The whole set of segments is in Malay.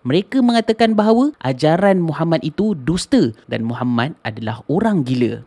Mereka mengatakan bahawa ajaran Muhammad itu dusta dan Muhammad adalah orang gila.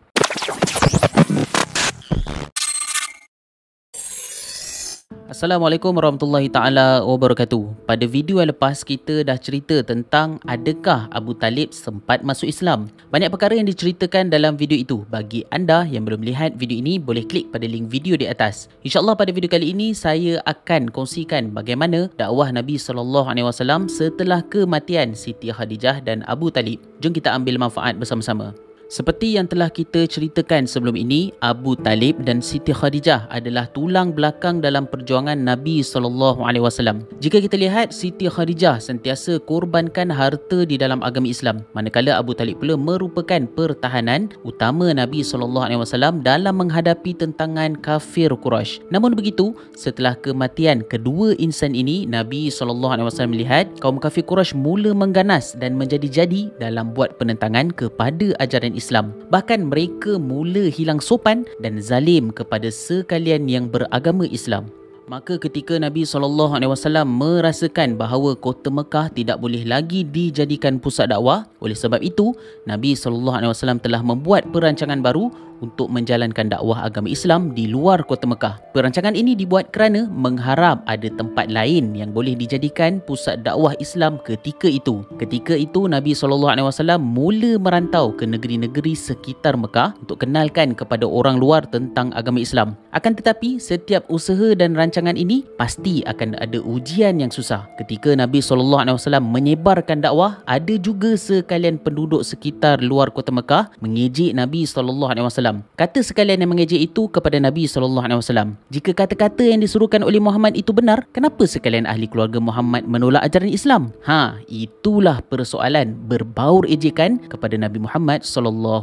Assalamualaikum warahmatullahi taala wabarakatuh. Pada video yang lepas kita dah cerita tentang adakah Abu Talib sempat masuk Islam. Banyak perkara yang diceritakan dalam video itu. Bagi anda yang belum lihat video ini, boleh klik pada link video di atas. InsyaAllah pada video kali ini saya akan kongsikan bagaimana dakwah Nabi SAW setelah kematian Siti Khadijah dan Abu Talib. Jom kita ambil manfaat bersama-sama. Seperti yang telah kita ceritakan sebelum ini, Abu Talib dan Siti Khadijah adalah tulang belakang dalam perjuangan Nabi SAW. Jika kita lihat, Siti Khadijah sentiasa korbankan harta di dalam agama Islam, manakala Abu Talib pula merupakan pertahanan utama Nabi SAW dalam menghadapi tentangan kafir Quraisy. Namun begitu, setelah kematian kedua insan ini, Nabi SAW melihat kaum kafir Quraisy mula mengganas dan menjadi-jadi dalam buat penentangan kepada ajaran Islam. Bahkan mereka mula hilang sopan dan zalim kepada sekalian yang beragama Islam. Maka ketika Nabi SAW merasakan bahawa kota Mekah tidak boleh lagi dijadikan pusat dakwah, oleh sebab itu Nabi SAW telah membuat perancangan baru untuk menjalankan dakwah agama Islam di luar kota Mekah. Perancangan ini dibuat kerana mengharap ada tempat lain yang boleh dijadikan pusat dakwah Islam ketika itu. Ketika itu Nabi SAW mula merantau ke negeri-negeri sekitar Mekah untuk kenalkan kepada orang luar tentang agama Islam. Akan tetapi setiap usaha dan rancangan ini pasti akan ada ujian yang susah. Ketika Nabi SAW menyebarkan dakwah, ada juga sekalian penduduk sekitar luar kota Mekah mengejek Nabi SAW. Kata sekalian yang mengejek itu kepada Nabi SAW, jika kata-kata yang disuruhkan oleh Muhammad itu benar, kenapa sekalian ahli keluarga Muhammad menolak ajaran Islam? Itulah persoalan berbaur ejekan kepada Nabi Muhammad SAW.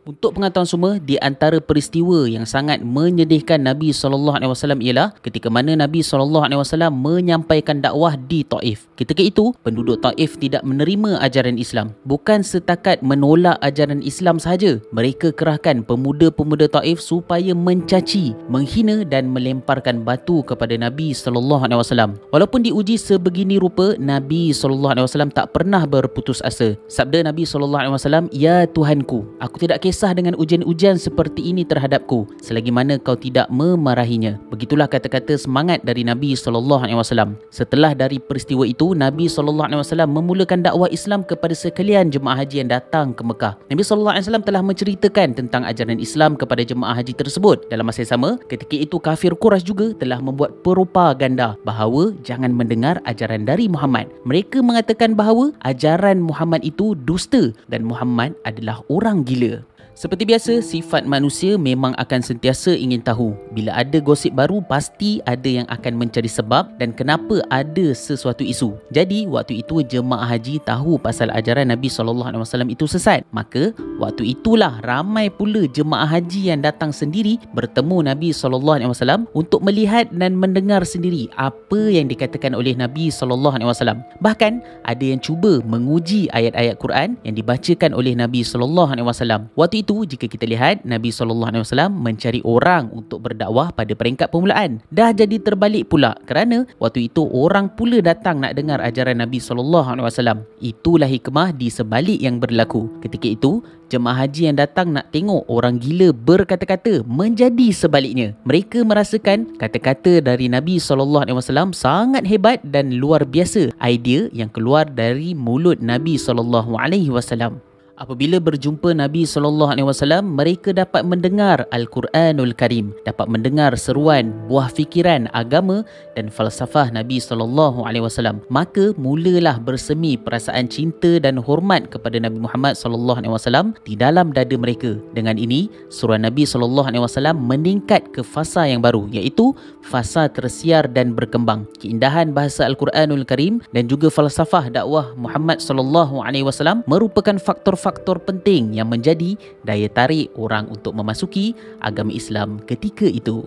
Untuk pengetahuan semua, di antara peristiwa yang sangat menyedihkan Nabi SAW ialah ketika mana Nabi SAW menyampaikan dakwah di Taif. Ketika itu, penduduk Taif tidak menerima ajaran Islam. Bukan setakat menolak ajaran Islam sahaja, mereka kerahkan pemuda-pemuda Taif supaya mencaci, menghina dan melemparkan batu kepada Nabi SAW. Walaupun diuji sebegini rupa, Nabi SAW tak pernah berputus asa. Sabda Nabi SAW, "Ya Tuhanku, aku tidak kisah dengan ujian-ujian seperti ini terhadapku selagi mana kau tidak memarahinya." Begitulah kata-kata semangat dari Nabi SAW. Setelah dari peristiwa itu, Nabi SAW memulakan dakwah Islam kepada sekalian jemaah haji yang datang ke Mekah. Nabi SAW telah menceritakan tentang ajaran Islam kepada jemaah haji tersebut. Dalam masa yang sama, ketika itu kafir Quraisy juga telah membuat propaganda bahawa jangan mendengar ajaran dari Muhammad. Mereka mengatakan bahawa ajaran Muhammad itu dusta dan Muhammad adalah orang gila. Seperti biasa, sifat manusia memang akan sentiasa ingin tahu. Bila ada gosip baru, pasti ada yang akan mencari sebab dan kenapa ada sesuatu isu. Jadi, waktu itu jemaah haji tahu pasal ajaran Nabi SAW itu sesat. Maka, waktu itulah ramai pula jemaah haji yang datang sendiri bertemu Nabi SAW untuk melihat dan mendengar sendiri apa yang dikatakan oleh Nabi SAW. Bahkan, ada yang cuba menguji ayat-ayat Quran yang dibacakan oleh Nabi SAW. Waktu itu, jika kita lihat, Nabi SAW mencari orang untuk berdakwah pada peringkat permulaan. Dah jadi terbalik pula kerana waktu itu orang pula datang nak dengar ajaran Nabi SAW. Itulah hikmah di sebalik yang berlaku. Ketika itu, jemaah haji yang datang nak tengok orang gila berkata-kata menjadi sebaliknya. Mereka merasakan kata-kata dari Nabi SAW sangat hebat dan luar biasa idea yang keluar dari mulut Nabi SAW. Apabila berjumpa Nabi SAW, mereka dapat mendengar Al-Quranul Karim, dapat mendengar seruan, buah fikiran, agama dan falsafah Nabi SAW. Maka mulalah bersemi perasaan cinta dan hormat kepada Nabi Muhammad SAW di dalam dada mereka. Dengan ini, seruan Nabi SAW meningkat ke fasa yang baru, iaitu fasa tersiar dan berkembang. Keindahan bahasa Al-Quranul Karim dan juga falsafah dakwah Muhammad SAW merupakan faktor-faktor penting yang menjadi daya tarik orang untuk memasuki agama Islam ketika itu.